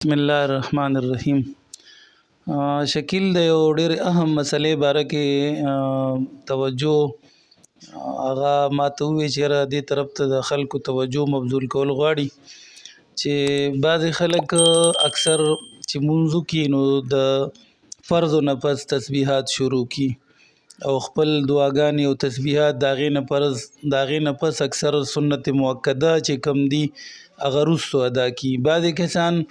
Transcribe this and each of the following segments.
بسم الله الرحمن الرحیم. شکیل د یو ډېر اهم مسلې باره کې توجه هغه ماته ووی چې را دې طرف ته د خلکو توجه مبذول کول غواړي چې بعضې خلک اکثر چې مونځو کې نو د فرضو نه پس تسبیحات شروع کی او خپل دعاګانې او تسبیحات د هغې نه پس اکثر سنت مؤکده چې کم دي هغه وروستو ادا کی. بعضې کسان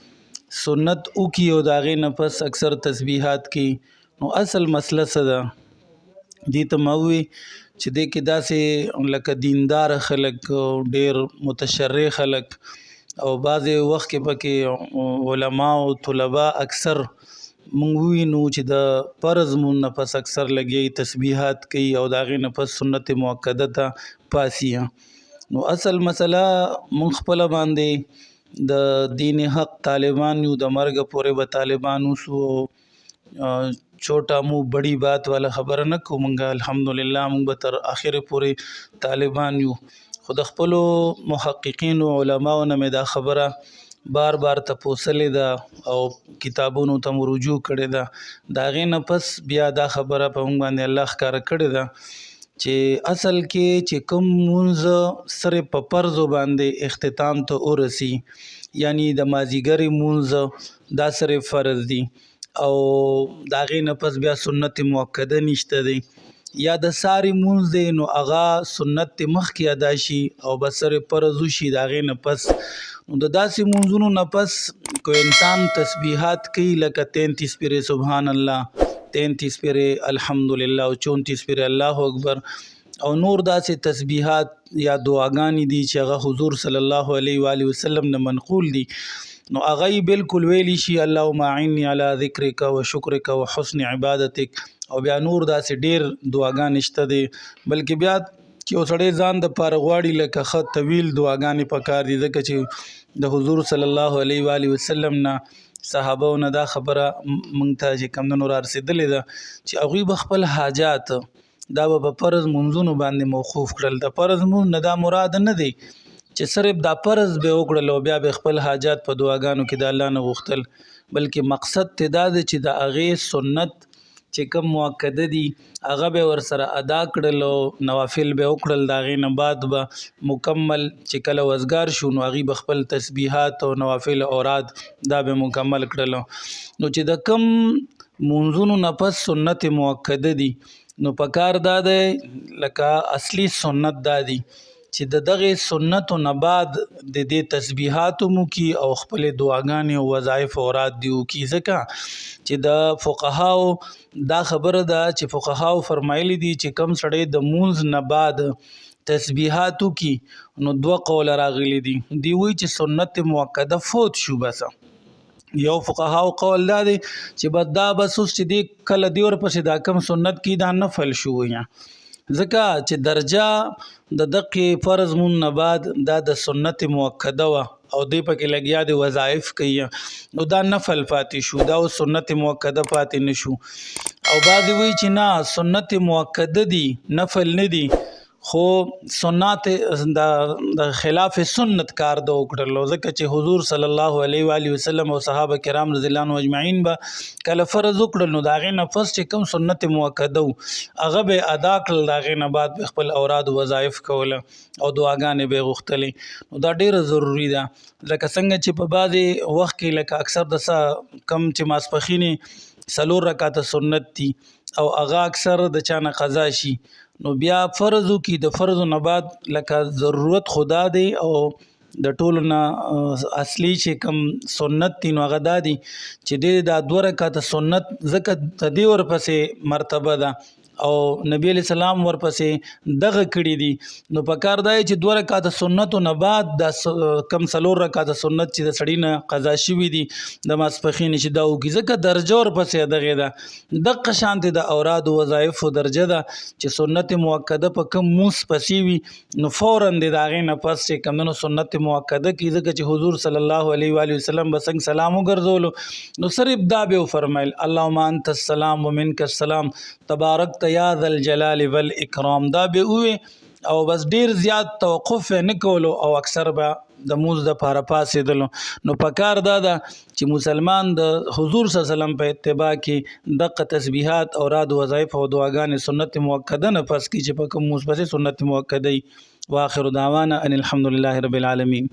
سنت وکي او د هغې نه پس اکثر تسبیحات کی. نو اصل مسله څه ده؟ دې ته ما ووی چې دې کې داسې لکه دیندار خلک ډېر متشرع خلک او بعضې وخت کې پکې علما او طلبا اکثر مونږ ووینو چې د فرض مونځ نه پس اکثر لګي تسبیحات کوي او د هغې نه پس سنت مؤکده ته پاسي. نو اصل مسله مونږ خپله باندې د دین حق طالبان یو، د مرګ پورې به طالبان اوسو. چھوٹا مو بڑی بات والا خبره نه کوو، مونږ الحمدلله مونږ به تر اخره پورې طالبان یو. خو د خپلو محققینو علماو نه مې دا خبره بار بار تپوسلې ده او کتابونو ته مو رجوع کړې ده. د هغې نه پس بیا دا خبره په مونږ باندې الله ښکاره کړې ده چې اصل کې چې کوم مونځ صرف په فرضو باندې اختتام ته ورسي، یعنی د مازدیګر مونځ دا صرف فرض دی او د هغې نه پس بیا سنت مؤکده نشته دی، یا د ساري مونځ دی نو هغه سنت ترې مخکې ادا شي او بس صرف فرض وشي د هغې نه پس. نو د داسې مونځونو نه پس که انسان تسبیحات کوي لکه 33 پیرې سبحان الله، 33 پیرې الحمدلله او 34 پیرې الله اکبر او نور داسې تسبیحات یا دعاګانې دي چې هغه حضور صلی الله علیه و آله وسلم نه منقول دي، نو هغه یې بالکل ویلی شي اللهم اعني علی ذکرک و شکرک و حسن عبادتک. او بیا نور داسې ډېر دعاګانې شته دي، بلکې بیا چې یو سړی ځان دپاره غواړي لکه ښه طویل دعاګانې پکار دي، ځکه چې د حضور صلی الله علیه و آله وسلم نه صحابو نه دا خبره مونږ ته چې کوم نو را رسېدلې ده چې هغوی به خپل حاجات دا به په فرض مونځونو باندې موقوف کړل. د فرض مونځ نه دا مراد نه دی چې صرف دا فرض به وکړل او بیا به خپل حاجات په دعاګانو کې د الله نه غوښتل، بلکې مقصد ته دا دی چې د هغې سنت چې کوم مؤکده دي هغه به ورسره ادا کړل او نوافل به وکړل. د هغې نه بعد به مکمل چې کله وزګار شو نو هغوی به خپل تسبیحات او نوافل اوراد دا به مکمل کړل. نو چې د کم مونځونو نه پس سنت مؤکده دي نو پکار دا دی لکه اصلي سنت دا دی چې د دغې سنتو نه بعد د دې تسبیحات مو کی او خپلې دعاګانې او وظایف اوراد دي وکړي، ځکه چې د فقهاو دا خبره ده چې فقهاو فرمایلی دي چې کم سړی د مونځ نه بعد تسبیحات وکړي نو 2 قوله راغلي دي. دی وایي چې سنت مؤکده فوت شو. بس یو فقهاو قول دا دی چې بس دا بس اوس چې دی کله دی ورپسې دا کم سنت کی دا نفل شو، یا ځکه چې درجه د دقې فرض مون نه بعد دا د سنت مؤکده وه او دی پکې لګیا د وظایف کوي نو دا نفل پاتې شو، دا اوس سنت مؤکده پاتې نه شو. او بعضې وایي چې نه سنت مؤکده دي نفل نه دي، خو سنت د خلاف سنت کار ده وکړلو، ځکه چې حضور صلی الله علیه و آله وسلم او صحابه کرام رضی الله عنهم اجمعین به کله فرض وکړل نو د هغې نه پس چې کوم سنت مؤکده و هغه به ادا کړل، د هغې نه بعد به خپل اوراد وظایف کوله او دعاګانې به یې غوښتلې. نو دا ډیره ضروري ده، لکه څنګه چې په بعضې وخت کې لکه اکثر د کم چې ماسپښینې 4 رکعته سنت دي او هغه اکثر د چا نه قضا شي نو بیا فرضو کې د فرضو نه بعد لکه ضرورت خدا دی او د ټولو نه اصلي چې کم سنت دي نو هغه دا دی چې د دا 2 رکعته سنت ځکه د دې ورپسې مرتبه ده او نبی علیہ السلام ورپسې دغه کړي دي، نو پکار دی چې 2 رکعته سنتو نه بعد د کم 4 رکعته سنت چې د سړي نه قضا شوي دي د ماسپښین چې دا وکړي، ځکه درجه ورپسې دغې ده. دقه شانتې د اوراد و وظایفو درجه ده چې سنت مؤکده په کم مونځ پسې وي نو فوراً د هغې نه پس چې کوم سنت مؤکده کړي، ځکه چې حضور صلی الله علیه و آله وسلم به څنګه سلام وګرځولو نو صرف دا به وفرمیل اللهم انت السلام ومنک السلام تبارکت یا ذا الجلال والاکرام، دا به ووی او بس ډیر زیات توقف نه کولو او اکثر به د مونځ دپاره پاڅېدلو. نو پکار دا ده چې مسلمان د حضور صلی الله علیه وسلم په اتباع کې دغه تسبیحات اوراد وظایف او دعاګانې سنت مؤکده نه پس کې چې په کوم مونځ پسې سنت مؤکده وي. واخر دعوانا ان الحمد لله رب العالمین.